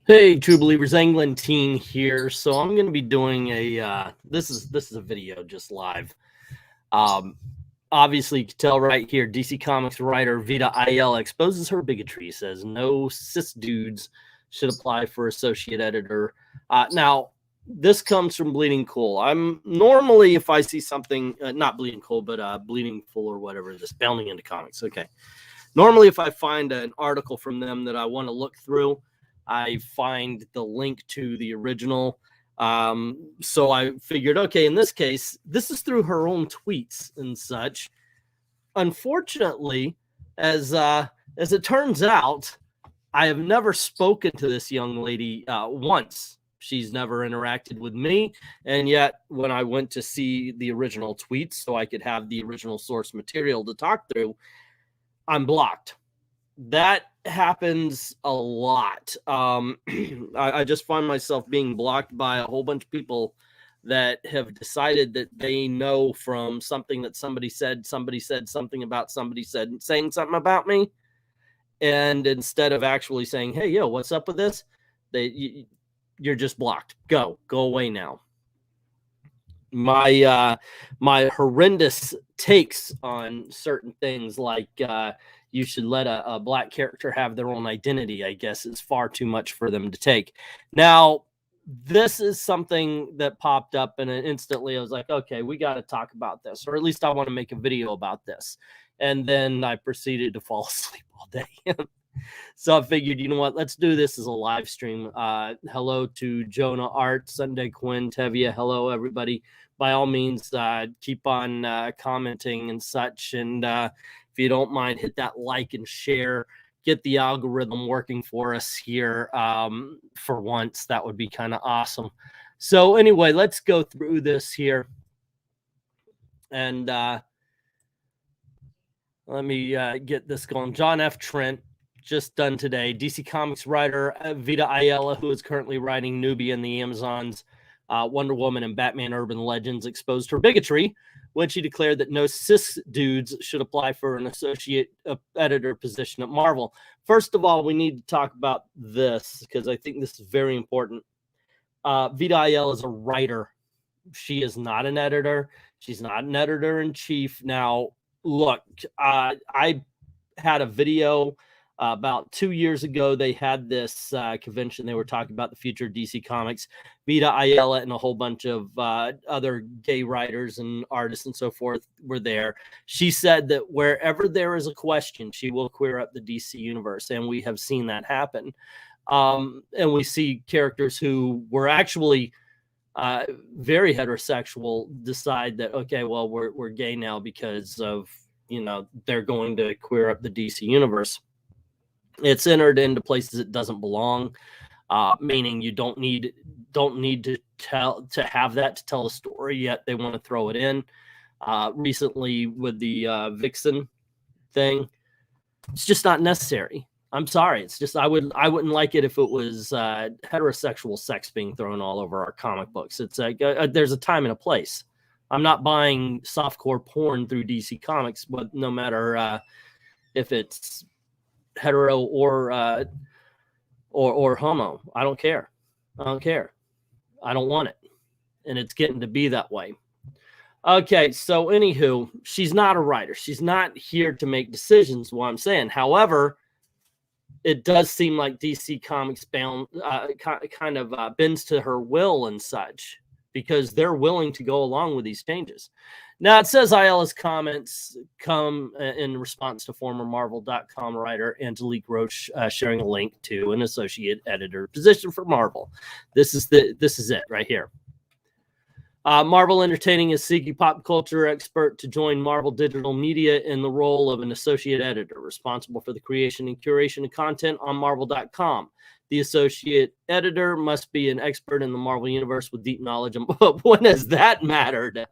Hey, true believers, Englandteen here. So I'm going to be doing a this is a video just live. Um, Obviously, you can tell right here, DC Comics writer Vita Ayala exposes her bigotry. Says no cis dudes should apply for associate editor. Now, this comes from Bleeding Cool. I'm normally, if I see something, not Bleeding Cool, but Bleeding Full or whatever, this Bounding into Comics. Okay. Normally, if I find an article from them that I want to look through, I find the link to the original. So I figured, okay, in this case, this is through her own tweets and such. Unfortunately, as it turns out, I have never spoken to this young lady once. She's never interacted with me. And yet, when I went to see the original tweets so I could have the original source material to talk through, I'm blocked. That happens a lot. I just find myself being blocked by a whole bunch of people that have decided that they know from something that somebody said something about saying something about me. And instead of actually saying, hey, yo, what's up with this? You're just blocked. Go away now. My horrendous takes on certain things, like you should let a black character have their own identity, I guess, is far too much for them to take. Now, this is something that popped up, and instantly I was like, okay, we got to talk about this, or at least I want to make a video about this. And then I proceeded to fall asleep all day. So I figured, you know what, let's do this as a live stream. Hello to Jonah Art, Sunday Quinn, Tevia. Hello, everybody. By all means, keep on commenting and such. And if you don't mind, hit that like and share. Get the algorithm working for us here for once. That would be kind of awesome. So anyway, let's go through this here. And let me get this going. John F. Trent, just done today. DC Comics writer Vita Ayala, who is currently writing Nubia in the Amazons, Wonder Woman, and Batman Urban Legends, exposed her bigotry when she declared that no cis dudes should apply for an associate editor position at Marvel. First of all, we need to talk about this because I think this is very important. Vita Ayala is a writer. She is not an editor. She's not an editor-in-chief. Now, look, I had a video about 2 years ago. They had this convention. They were talking about the future of DC Comics. Vita Ayala and a whole bunch of other gay writers and artists and so forth were there. She said that wherever there is a question, she will queer up the DC universe, and we have seen that happen. And we see characters who were actually very heterosexual decide that, okay, well, we're gay now because of, they're going to queer up the DC universe. It's entered into places it doesn't belong, meaning you don't need to have that to tell a story, yet they want to throw it in. Recently with the Vixen thing, it's just not necessary. I'm sorry. It's just I wouldn't like it if it was heterosexual sex being thrown all over our comic books. It's like there's a time and a place. I'm not buying softcore porn through DC Comics, but no matter if it's hetero or homo, I don't care. I don't want it, and it's getting to be that way. Okay, so anywho, she's not a writer. She's not here to make decisions. What I'm saying, however, it does seem like DC Comics bends to her will and such, because they're willing to go along with these changes. Now, it says Ayala's comments come in response to former Marvel.com writer Angelique Roche sharing a link to an associate editor position for Marvel. This is it right here. Marvel Entertaining is seeking pop culture expert to join Marvel Digital Media in the role of an associate editor responsible for the creation and curation of content on Marvel.com. The associate editor must be an expert in the Marvel universe with deep knowledge. When has that mattered?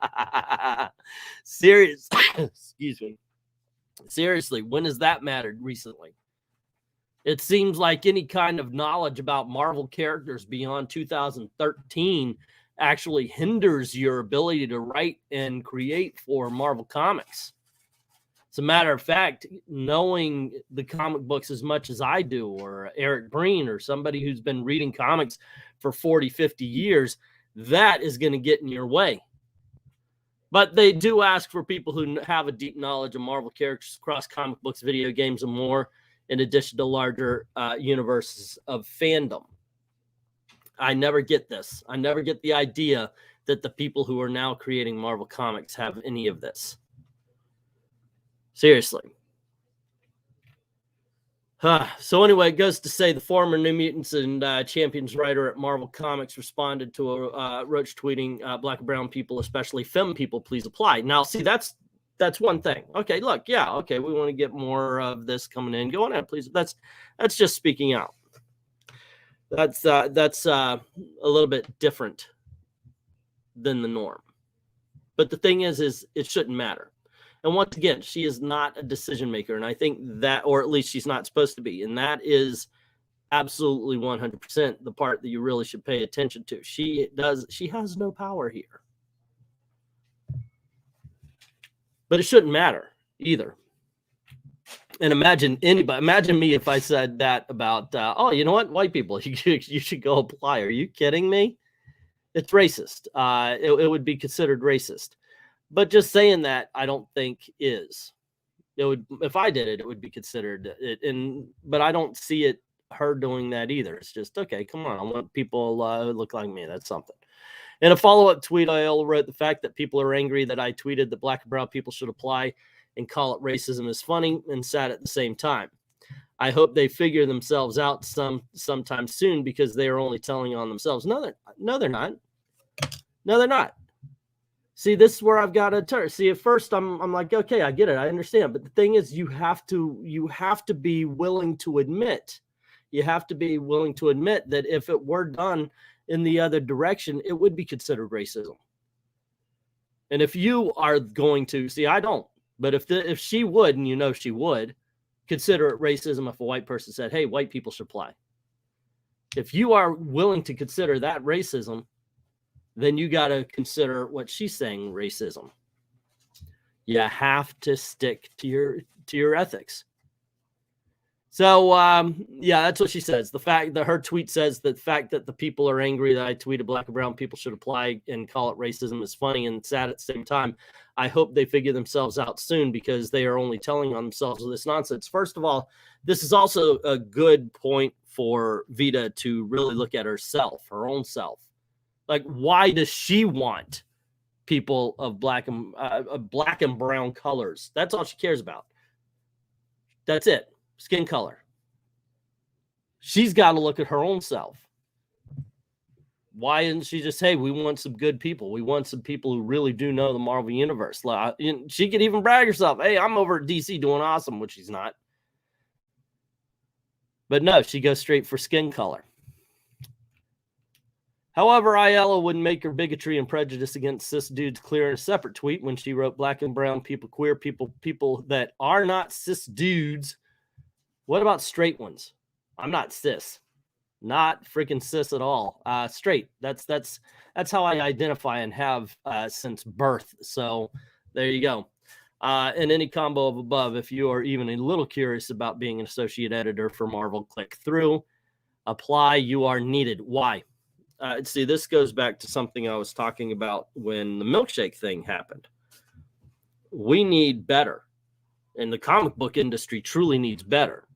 Excuse me. Seriously, when has that mattered recently? It seems like any kind of knowledge about Marvel characters beyond 2013 actually hinders your ability to write and create for Marvel Comics. As a matter of fact, knowing the comic books as much as I do, or Eric Breen, or somebody who's been reading comics for 40, 50 years, that is going to get in your way. But they do ask for people who have a deep knowledge of Marvel characters across comic books, video games, and more, in addition to larger universes of fandom. I never get this. I never get the idea that the people who are now creating Marvel comics have any of this. Seriously. So anyway, it goes to say the former New Mutants and Champions writer at Marvel Comics responded to a Roach tweeting, black and brown people, especially femme people, please apply. Now, see, that's one thing. Okay, look, yeah, okay, we want to get more of this coming in. Go on ahead, please. That's just speaking out. That's a little bit different than the norm. But the thing is it shouldn't matter. And once again, she is not a decision maker. And I think that, or at least she's not supposed to be. And that is absolutely 100% the part that you really should pay attention to. She has no power here. But it shouldn't matter either. And imagine me if I said that about, oh, you know what? White people, you should go apply. Are you kidding me? It's racist. It would be considered racist. But just saying that, I don't think is. It would, if I did it, it would be considered it. But I don't see her doing that either. It's just, okay, come on. I want people who look like me. That's something. In a follow-up tweet, Ayala wrote, the fact that people are angry that I tweeted that black and brown people should apply and call it racism is funny and sad at the same time. I hope they figure themselves out sometime soon, because they are only telling on themselves. No, they're not. No, they're not. See, this is where I've got to turn. See, at first I'm like, okay, I get it, I understand. But the thing is, you have to be willing to admit. You have to be willing to admit that if it were done in the other direction, it would be considered racism. And if you are going to, see, I don't, but if she would, and you know she would, consider it racism if a white person said, hey, white people should apply. If you are willing to consider that racism, then you got to consider what she's saying racism. You have to stick to your ethics. So, yeah, that's what she says. The fact that her tweet says that the fact that the people are angry that I tweeted black and brown people should apply and call it racism is funny and sad at the same time. I hope they figure themselves out soon, because they are only telling on themselves with this nonsense. First of all, this is also a good point for Vita to really look at herself, her own self. Like, why does she want people of black and brown colors? That's all she cares about. That's it. Skin color. She's got to look at her own self. Why isn't she just, hey, we want some good people. We want some people who really do know the Marvel Universe. She could even brag herself. Hey, I'm over at DC doing awesome, which she's not. But no, she goes straight for skin color. However, Ayala wouldn't make her bigotry and prejudice against cis dudes clear in a separate tweet when she wrote black and brown people, queer people, people that are not cis dudes. What about straight ones? I'm not cis. Not freaking cis at all. Straight. That's how I identify and have since birth. So there you go. In any combo of above, if you are even a little curious about being an associate editor for Marvel, click through. Apply. You are needed. Why? See, this goes back to something I was talking about when the milkshake thing happened. We need better. And the comic book industry truly needs better.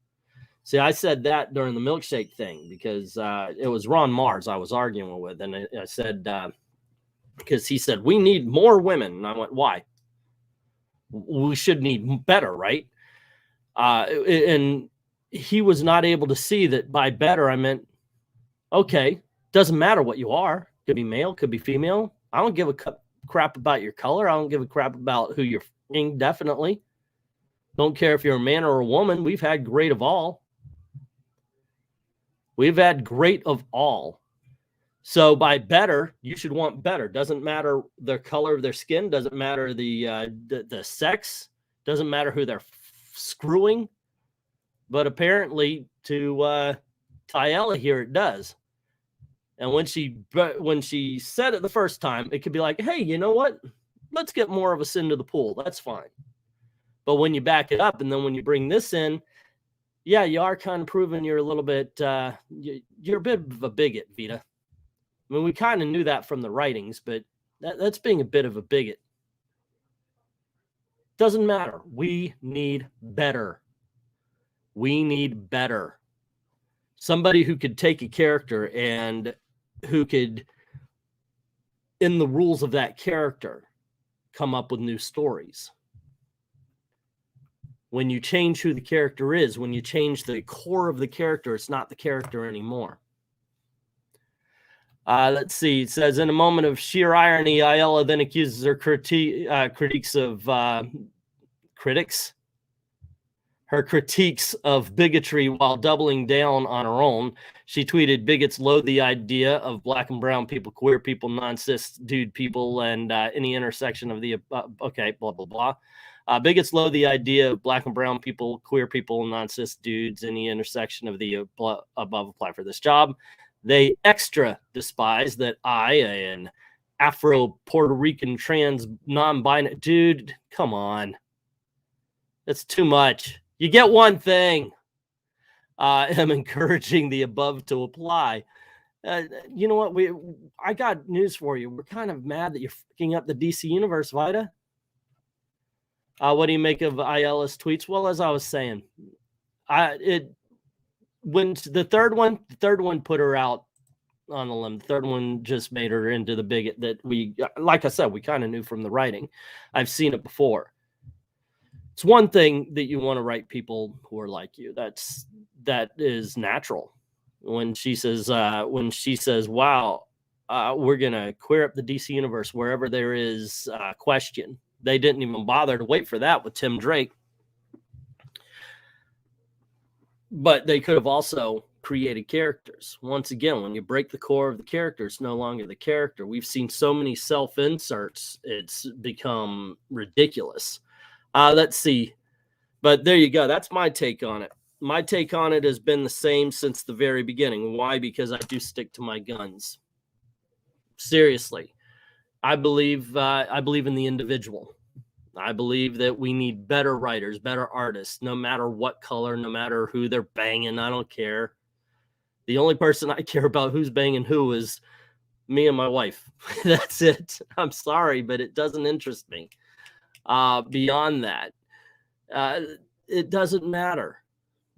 See, I said that during the milkshake thing because it was Ron Mars I was arguing with. And I said, because he said, we need more women. And I went, why? We should need better, right? And he was not able to see that by better, I meant, okay, doesn't matter what you are. Could be male, could be female. I don't give a crap about your color. I don't give a crap about who you're f***ing, definitely. Don't care if you're a man or a woman. We've had great of all. We've had great of all. So by better, you should want better. Doesn't matter the color of their skin. Doesn't matter the sex. Doesn't matter who they're screwing. But apparently to Ayala here, it does. And when she said it the first time, it could be like, hey, you know what? Let's get more of us into the pool. That's fine. But when you back it up and then when you bring this in, yeah, you are kind of proving you're a little bit, you're a bit of a bigot, Vita. I mean, we kind of knew that from the writings, but that's being a bit of a bigot. Doesn't matter. We need better. We need better. Somebody who could take a character and who could, in the rules of that character, come up with new stories. When you change who the character is, when you change the core of the character, it's not the character anymore. Let's see. It says, in a moment of sheer irony, Ayala then accuses her critiques of bigotry while doubling down on her own. She tweeted, bigots loathe the idea of black and brown people, queer people, non-cis dude people, and any intersection of the, okay, blah, blah, blah. Bigots loathe the idea of black and brown people, queer people, non-cis dudes, any intersection of the above apply for this job. They extra despise that I, an Afro-Puerto Rican trans non-binary, dude, come on. That's too much. You get one thing. I'm encouraging the above to apply. You know what? I got news for you. We're kind of mad that you're fucking up the DC universe, Vita. What do you make of Ayala's tweets? Well, as I was saying, when the third one put her out on the limb. The third one just made her into the bigot that we, like I said, we kind of knew from the writing. I've seen it before. It's one thing that you want to write people who are like you. That is natural. When she says, wow, we're gonna queer up the DC universe wherever there is question. They didn't even bother to wait for that with Tim Drake. But they could have also created characters. Once again, when you break the core of the character, it's no longer the character. We've seen so many self-inserts, it's become ridiculous. Let's see. But there you go. That's my take on it. My take on it has been the same since the very beginning. Why? Because I do stick to my guns. Seriously. I believe in the individual. I believe that we need better writers, better artists, no matter what color, no matter who they're banging. I don't care. The only person I care about who's banging who is me and my wife. That's it. I'm sorry, but it doesn't interest me. Beyond that, it doesn't matter.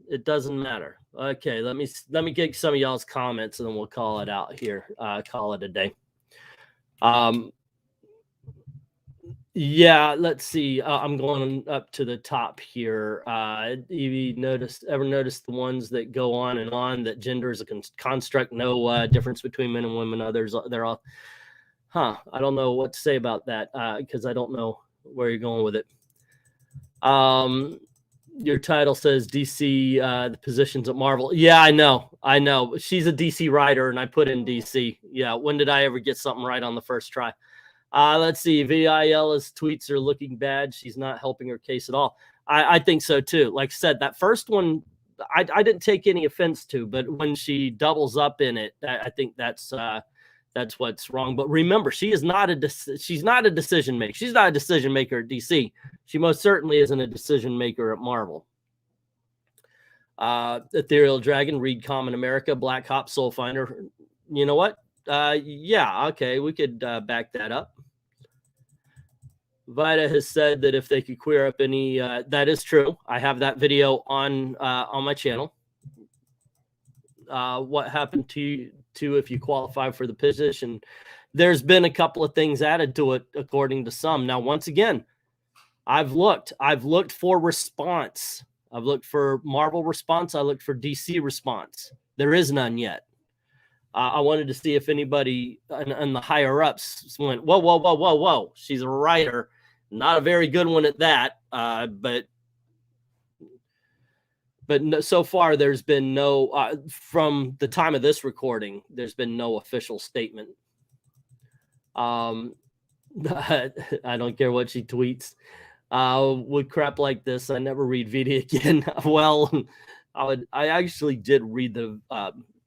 It doesn't matter. Okay, let me get some of y'all's comments and then we'll call it out here. Call it a day. Yeah, let's see. I'm going up to the top here. Evie, ever noticed the ones that go on and on that gender is a construct, no difference between men and women? Others, they're all, I don't know what to say about that because I don't know where you're going with it. Your title says DC, the positions at Marvel. Yeah, I know. She's a DC writer, and I put in DC. Yeah, when did I ever get something right on the first try? Let's see. Vita Ayala's tweets are looking bad. She's not helping her case at all. I think so too. Like I said, that first one, I didn't take any offense to, but when she doubles up in it, I think that's what's wrong. But remember, she's not a decision maker. She's not a decision maker at DC. She most certainly isn't a decision maker at Marvel. Ethereal Dragon, Read Common America, Black Hop, Soul Finder. You know what? Yeah, okay, we could back that up. Vita has said that if they could queer up any, that is true. I have that video on my channel. What happened to if you qualify for the position? There's been a couple of things added to it, according to some. Now, once again, I've looked for response. I've looked for Marvel response. I looked for DC response. There is none yet. I wanted to see if anybody in the higher ups went, whoa, whoa, whoa, whoa, whoa. She's a writer. Not a very good one at that. But no, so far there's been no, from the time of this recording, there's been no official statement. I don't care what she tweets. With crap like this, I never read Vita again. Well, I actually did read the,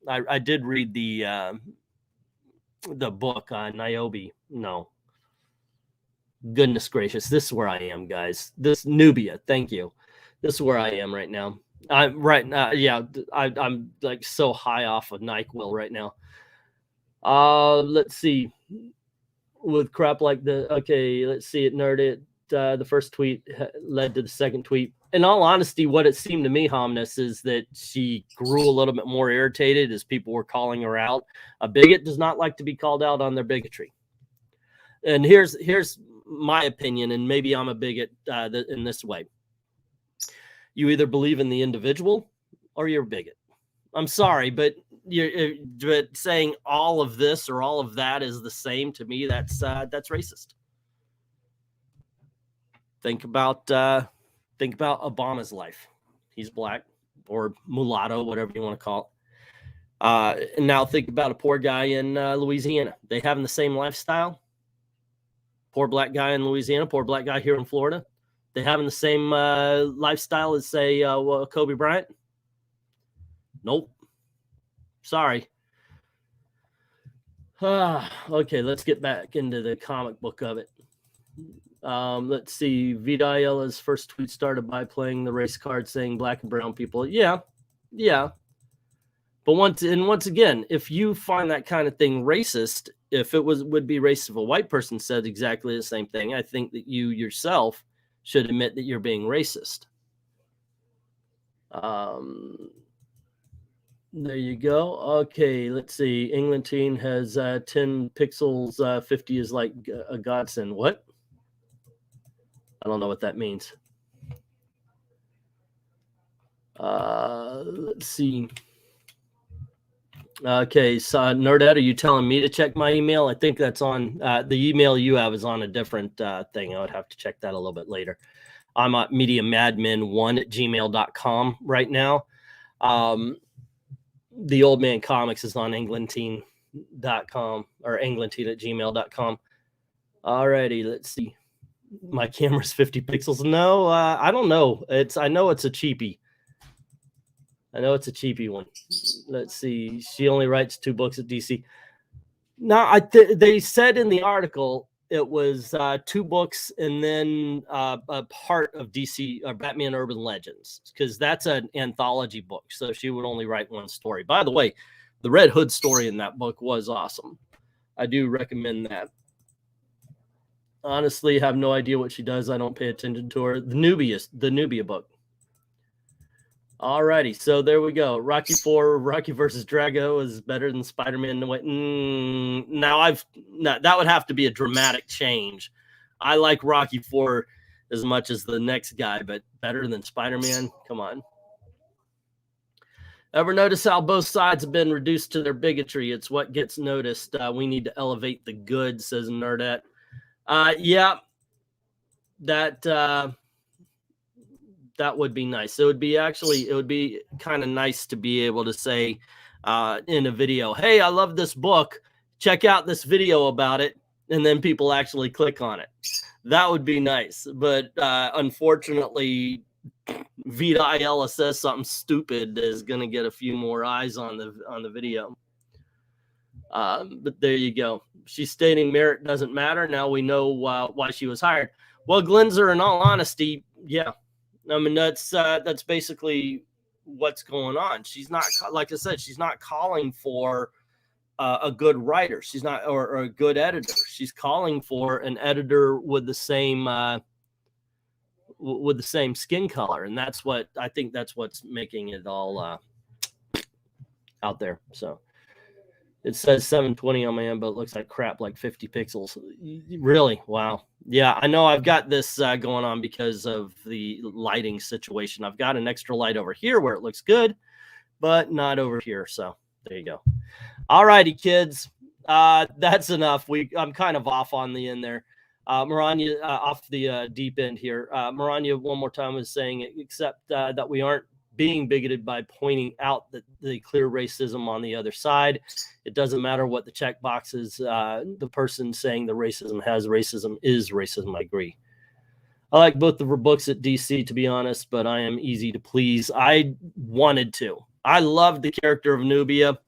I did read the book on Niobe. No. Goodness gracious, this is where I am, guys. This Nubia, thank you. This is where I am right now. I'm right now. Yeah, I'm like so high off of NyQuil right now. Let's see. With crap like the let's see it nerded. The first tweet led to the second tweet. In all honesty, what it seemed to me, Homness, is that she grew a little bit more irritated as people were calling her out. A bigot does not like to be called out on their bigotry. And here's my opinion, and maybe I'm a bigot in this way. You either believe in the individual or you're a bigot. I'm sorry, but but saying all of this or all of that is the same, to me, that's racist. Think about Obama's life. He's black, or mulatto, whatever you want to call it. And now think about a poor guy in Louisiana. They having the same lifestyle. Poor black guy in Louisiana, poor black guy here in Florida. They having the same lifestyle as, say, Kobe Bryant? Nope. Sorry. Okay, let's get back into the comic book of it. Let's see. Vita Ayala's first tweet started by playing the race card saying black and brown people. Yeah. But once again, if you find that kind of thing racist, if it would be racist if a white person said exactly the same thing, I think that you yourself should admit that you're being racist. There you go. Okay, let's see. Englandteencom has 10 pixels. 50 is like a godsend. What? I don't know what that means. Let's see. Okay, so Nerdette, are you telling me to check my email? I think that's on the email you have is on a different thing. I would have to check that a little bit later. I'm at mediamadmin1@gmail.com right now. The Old Man Comics is on Englandteen.com or Englandteen@gmail.com. Alrighty, let's see. My camera's 50 pixels. No, I don't know. I know it's a cheapie. I know it's a cheapie one. Let's see. She only writes 2 books at DC. Now, they said in the article it was 2 books and then a part of DC or Batman Urban Legends, because that's an anthology book. So she would only write 1 story. By the way, the Red Hood story in that book was awesome. I do recommend that. Honestly, have no idea what she does. I don't pay attention to her. The Nubia book. Alrighty, so there we go. Rocky versus Drago is better than Spider-Man. Now that would have to be a dramatic change. I like Rocky 4 as much as the next guy, but better than Spider-Man? Come on. Ever notice how both sides have been reduced to their bigotry? It's what gets noticed. We need to elevate the good, says Nerdette. Yeah, that would be nice. It would be kind of nice to be able to say in a video, hey, I love this book. Check out this video about it. And then people actually click on it. That would be nice. But unfortunately, Vita Ayala says something stupid that is going to get a few more eyes on the video. But there you go. She's stating merit doesn't matter. Now we know why she was hired. Well, Glenzer, in all honesty, yeah. I mean, that's basically what's going on. She's not, like I said, she's not calling for a good writer. She's not, or a good editor. She's calling for an editor with the same skin color, and that's what I think. That's what's making it all out there. So it says 720 on my end, but it looks like crap, like 50 pixels. Really? Wow. Yeah, I know I've got this going on because of the lighting situation. I've got an extra light over here where it looks good, but not over here. So there you go. All righty, kids. That's enough. I'm kind of off on the end there. Maranya, off the deep end here. Maranya, one more time, was saying, except that we aren't being bigoted by pointing out that the clear racism on the other side. It doesn't matter what the checkbox is. The person saying the racism has racism is racism. I agree. I like both the books at DC, to be honest, but I am easy to please. I wanted to. I loved the character of Nubia.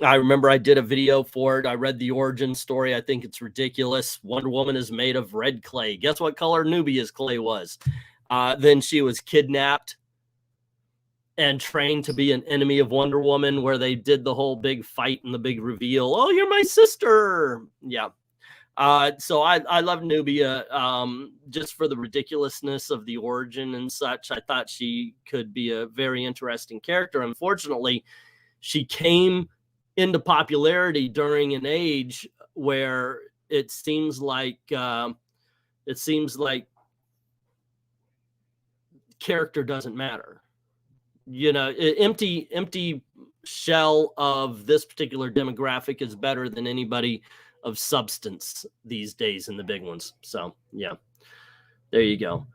I remember I did a video for it. I read the origin story. I think it's ridiculous. Wonder Woman is made of red clay. Guess what color Nubia's clay was? Then she was kidnapped and trained to be an enemy of Wonder Woman, where they did the whole big fight and the big reveal. Oh, you're my sister. Yeah. So I love Nubia just for the ridiculousness of the origin and such. I thought she could be a very interesting character. Unfortunately, she came into popularity during an age where it seems like character doesn't matter. You know, empty shell of this particular demographic is better than anybody of substance these days in the big ones. So yeah, there you go.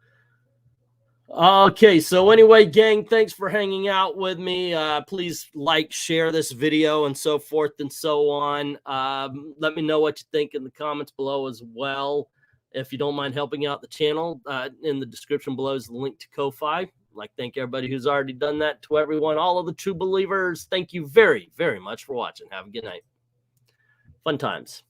Okay, so anyway, gang, thanks for hanging out with me. Please like, share this video, and so forth and so on. Let me know what you think in the comments below as well. If you don't mind helping out the channel, in the description below is the link to Ko-Fi. Like, thank everybody who's already done that. To everyone, all of the true believers, thank you very, very much for watching. Have a good night. Fun times.